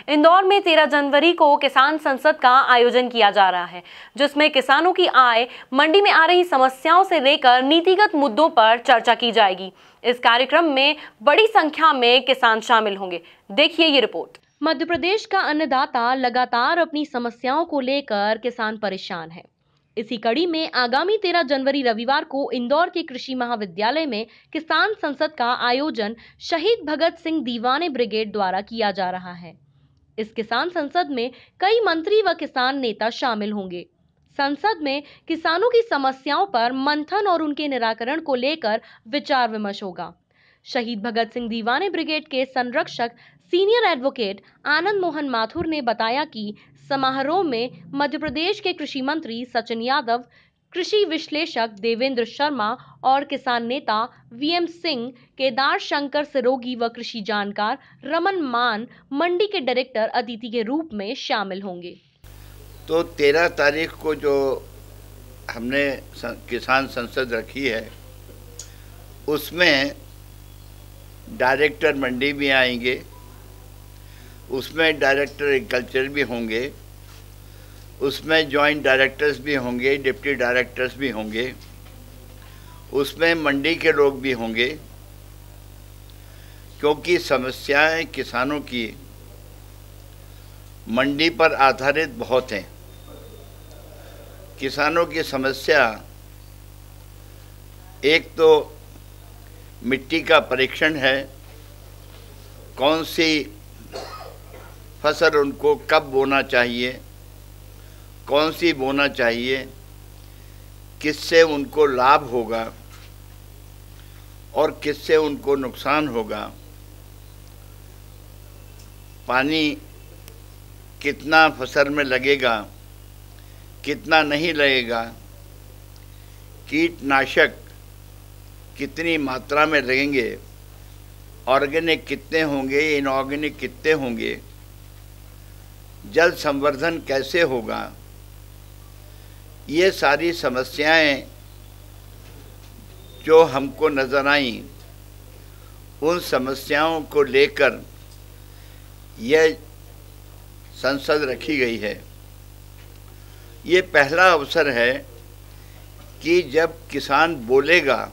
इंदौर में 13 जनवरी को किसान संसद का आयोजन किया जा रहा है, जिसमें किसानों की आय, मंडी में आ रही समस्याओं से लेकर नीतिगत मुद्दों पर चर्चा की जाएगी। इस कार्यक्रम में बड़ी संख्या में किसान शामिल होंगे। देखिए ये रिपोर्ट। मध्य प्रदेश का अन्नदाता लगातार अपनी समस्याओं को लेकर किसान परेशान है। इसी कड़ी में आगामी 13 जनवरी रविवार को इंदौर के कृषि महाविद्यालय में किसान संसद का आयोजन शहीद भगत सिंह दीवाने ब्रिगेड द्वारा किया जा रहा है। इस किसान संसद में कई मंत्री व किसान नेता शामिल होंगे। संसद में किसानों की समस्याओं पर मंथन और उनके निराकरण को लेकर विचार विमर्श होगा। शहीद भगत सिंह दीवाने ब्रिगेड के संरक्षक सीनियर एडवोकेट आनंद मोहन माथुर ने बताया कि समारोह में मध्य प्रदेश के कृषि मंत्री सचिन यादव, कृषि विश्लेषक देवेंद्र शर्मा और किसान नेता वीएम सिंह, केदार शंकर सिरोगी व कृषि जानकार रमन मान मंडी के डायरेक्टर अतिथि के रूप में शामिल होंगे। तो 13 तारीख को जो हमने किसान संसद रखी है, उसमें डायरेक्टर मंडी भी आएंगे, उसमें डायरेक्टर एग्रीकल्चर भी होंगे, उसमें जॉइंट डायरेक्टर्स भी होंगे, डिप्टी डायरेक्टर्स भी होंगे, उसमें मंडी के लोग भी होंगे, क्योंकि समस्याएं किसानों की मंडी पर आधारित बहुत हैं। किसानों की समस्या एक तो मिट्टी का परीक्षण है, कौन सी फसल उनको कब बोना चाहिए, कौन सी बोना चाहिए, किससे उनको लाभ होगा और किससे उनको नुकसान होगा, पानी कितना फसल में लगेगा, कितना नहीं लगेगा, कीटनाशक कितनी मात्रा में लगेंगे, ऑर्गेनिक कितने होंगे, इनऑर्गेनिक कितने होंगे, जल संवर्धन कैसे होगा। ये सारी समस्याएं जो हमको नज़र आईं, उन समस्याओं को लेकर यह संसद रखी गई है। ये पहला अवसर है कि जब किसान बोलेगा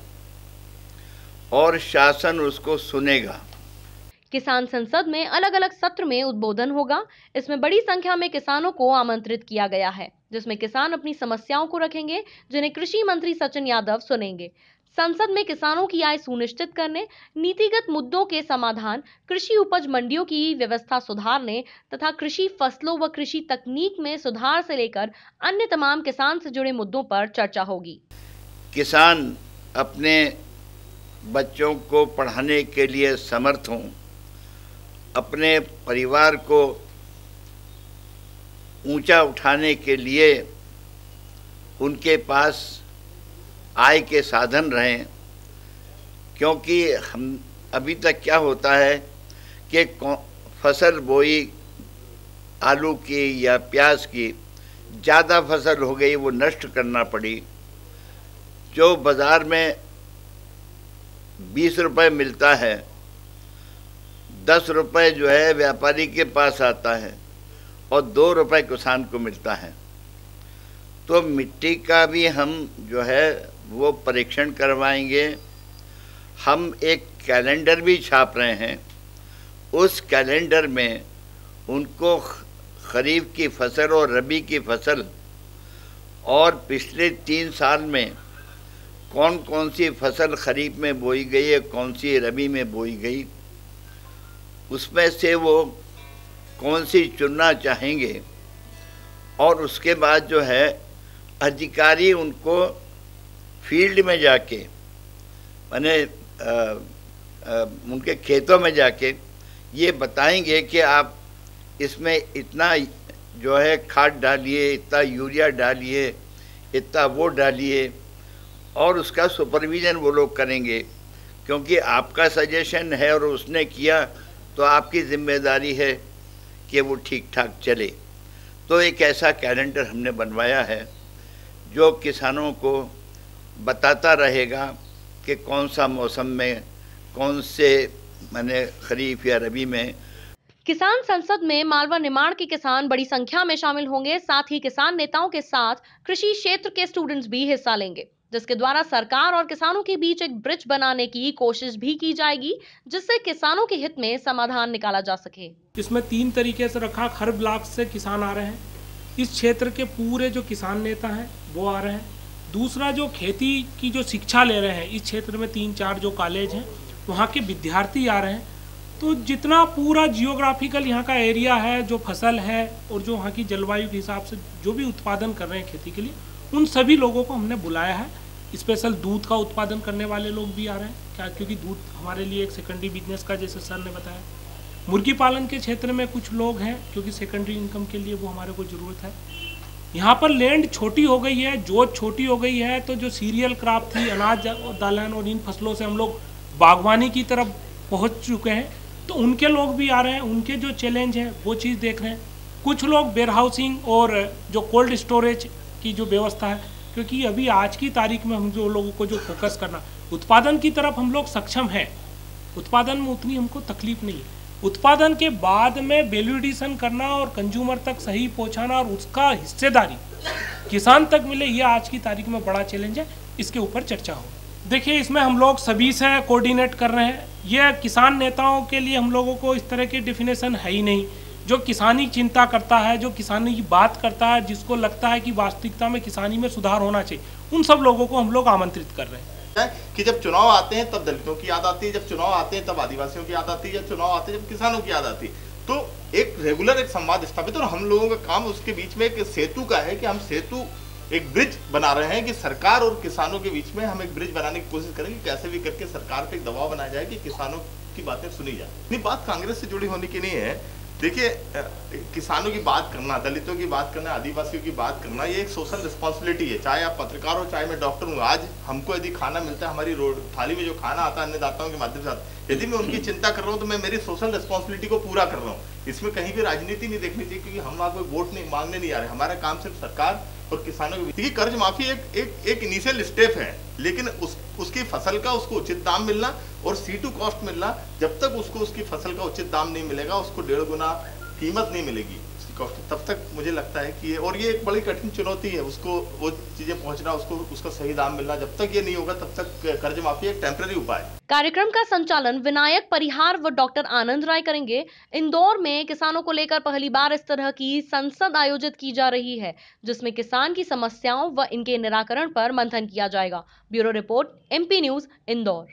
और शासन उसको सुनेगा। किसान संसद में अलग अलग सत्र में उद्बोधन होगा। इसमें बड़ी संख्या में किसानों को आमंत्रित किया गया है, जिसमें किसान अपनी समस्याओं को रखेंगे, जिन्हें कृषि मंत्री सचिन यादव सुनेंगे। संसद में किसानों की आय सुनिश्चित करने, नीतिगत मुद्दों के समाधान, कृषि उपज मंडियों की व्यवस्था सुधारने तथा कृषि फसलों व कृषि तकनीक में सुधार से लेकर अन्य तमाम किसान से जुड़े मुद्दों पर चर्चा होगी। किसान अपने बच्चों को पढ़ाने के लिए समर्थ हों, अपने परिवार को ऊंचा उठाने के लिए उनके पास आय के साधन रहें, क्योंकि हम अभी तक क्या होता है कि फसल बोई आलू की या प्याज की, ज़्यादा फसल हो गई, वो नष्ट करना पड़ी। जो बाज़ार में 20 रुपये मिलता है, 10 रुपये जो है व्यापारी के पास आता है और 2 रुपये किसान को मिलता है। तो मिट्टी का भी हम जो है वो परीक्षण करवाएंगे। हम एक कैलेंडर भी छाप रहे हैं। उस कैलेंडर में उनको खरीफ की फसल और रबी की फसल और पिछले 3 साल में कौन कौन सी फसल खरीफ में बोई गई है, कौन सी रबी में बोई गई, उसमें से वो कौन सी चुनना चाहेंगे। और उसके बाद जो है अधिकारी उनको फील्ड में जाके, माने उनके खेतों में जाके ये बताएंगे कि आप इसमें इतना जो है खाद डालिए, इतना यूरिया डालिए, इतना वो डालिए, और उसका सुपरविज़न वो लोग करेंगे। क्योंकि आपका सजेशन है और उसने किया तो आपकी जिम्मेदारी है कि वो ठीक ठाक चले। तो एक ऐसा कैलेंडर हमने बनवाया है जो किसानों को बताता रहेगा कि कौन सा मौसम में, कौन से माने खरीफ या रबी में किसान संसद में मालवा निमाड़ के किसान बड़ी संख्या में शामिल होंगे। साथ ही किसान नेताओं के साथ कृषि क्षेत्र के स्टूडेंट्स भी हिस्सा लेंगे, जिसके द्वारा सरकार और किसानों के बीच एक ब्रिज बनाने की कोशिश भी की जाएगी, जिससे किसानों के हित में समाधान निकाला जा सके। इसमें 3 तरीके से रखा, हर ब्लॉक से किसान आ रहे हैं, इस क्षेत्र के पूरे जो किसान नेता हैं वो आ रहे हैं। दूसरा, जो खेती की जो शिक्षा ले रहे हैं, इस क्षेत्र में 3-4 जो कॉलेज हैं वहाँ के विद्यार्थी आ रहे हैं। तो जितना पूरा जियोग्राफिकल यहाँ का एरिया है, जो फसल है और जो वहाँ की जलवायु के हिसाब से जो भी उत्पादन कर रहे हैं खेती के लिए, उन सभी लोगों को हमने बुलाया है। स्पेशल दूध का उत्पादन करने वाले लोग भी आ रहे हैं, क्या क्योंकि दूध हमारे लिए एक सेकेंडरी बिजनेस का, जैसे सर ने बताया। मुर्गी पालन के क्षेत्र में कुछ लोग हैं क्योंकि सेकेंडरी इनकम के लिए वो हमारे को ज़रूरत है। यहाँ पर लैंड छोटी हो गई है, जोत छोटी हो गई है, तो जो सीरियल क्रॉप थी, अनाज दालन और इन फसलों से हम लोग बागवानी की तरफ पहुँच चुके हैं। तो उनके लोग भी आ रहे हैं, उनके जो चैलेंज है वो चीज़ देख रहे हैं। कुछ लोग वेयर हाउसिंग और जो कोल्ड स्टोरेज की जो व्यवस्था है, क्योंकि अभी आज की तारीख में हम जो लोगों को जो फोकस करना, उत्पादन की तरफ हम लोग सक्षम हैं, उत्पादन में उतनी हमको तकलीफ नहीं है। उत्पादन के बाद में वैल्यू एडिशन करना और कंज्यूमर तक सही पहुंचाना और उसका हिस्सेदारी किसान तक मिले, ये आज की तारीख में बड़ा चैलेंज है। इसके ऊपर चर्चा हो। देखिए, इसमें हम लोग सभी से कोऑर्डिनेट कर रहे हैं। ये किसान नेताओं के लिए हम लोगों को इस तरह की डेफिनेशन है ही नहीं। जो किसानी चिंता करता है, जो किसानी की बात करता है, जिसको लगता है कि वास्तविकता में किसानी में सुधार होना चाहिए, उन सब लोगों को हम लोग आमंत्रित कर रहे हैं। कि जब चुनाव आते हैं तब दलितों की याद आती है, जब चुनाव आते हैं तब आदिवासियों की याद आती है, जब चुनाव आते हैं जब किसानों की याद आती है। तो एक रेगुलर एक संवाद स्थापित, और हम लोगों का काम उसके बीच में एक सेतु का है कि हम सेतु एक ब्रिज बना रहे हैं कि सरकार और किसानों के बीच में हम एक ब्रिज बनाने की कोशिश करेंगे। कैसे भी करके सरकार पे एक दबाव बनाया जाए कि किसानों की बातें सुनी जाए। नहीं, बात कांग्रेस से जुड़ी होने की नहीं है। देखिए, किसानों की बात करना, दलितों की बात करना, आदिवासियों की बात करना, ये एक सोशल रिस्पॉन्सिबिलिटी है। चाहे आप पत्रकार हो, चाहे मैं डॉक्टर हूँ। आज हमको यदि खाना मिलता है, हमारी रोड थाली में जो खाना आता है अन्नदाताओं के माध्यम से, यदि मैं उनकी चिंता कर रहा हूँ तो मैं मेरी सोशल रिस्पॉन्सिबिलिटी को पूरा कर रहा हूँ। इसमें कहीं भी राजनीति नहीं देखनी चाहिए, क्योंकि हम वहाँ कोई वोट नहीं मांगने नहीं आ रहे। हमारा काम सिर्फ सरकार और किसानों के बीच। कर्ज माफी एक इनिशियल स्टेप है, लेकिन उसकी फसल का उसको उचित दाम मिलना और C2 कॉस्ट मिलना, जब तक उसको उसकी फसल का उचित दाम नहीं मिलेगा, उसको 1.5 गुना कीमत नहीं मिलेगी उसकी कॉस्ट, तब तक मुझे लगता है कि और ये एक बड़ी कठिन चुनौती है, उसको वो चीजें पहुंचना, उसका सही दाम मिलना। जब तक ये नहीं होगा तब तक कर्ज माफी एक टेम्पररी उपाय है। कार्यक्रम का संचालन विनायक परिहार व डॉक्टर आनंद राय करेंगे। इंदौर में किसानों को लेकर पहली बार इस तरह की संसद आयोजित की जा रही है, जिसमें किसान की समस्याओं व इनके निराकरण पर मंथन किया जाएगा। Bureau report, MP news, Indore.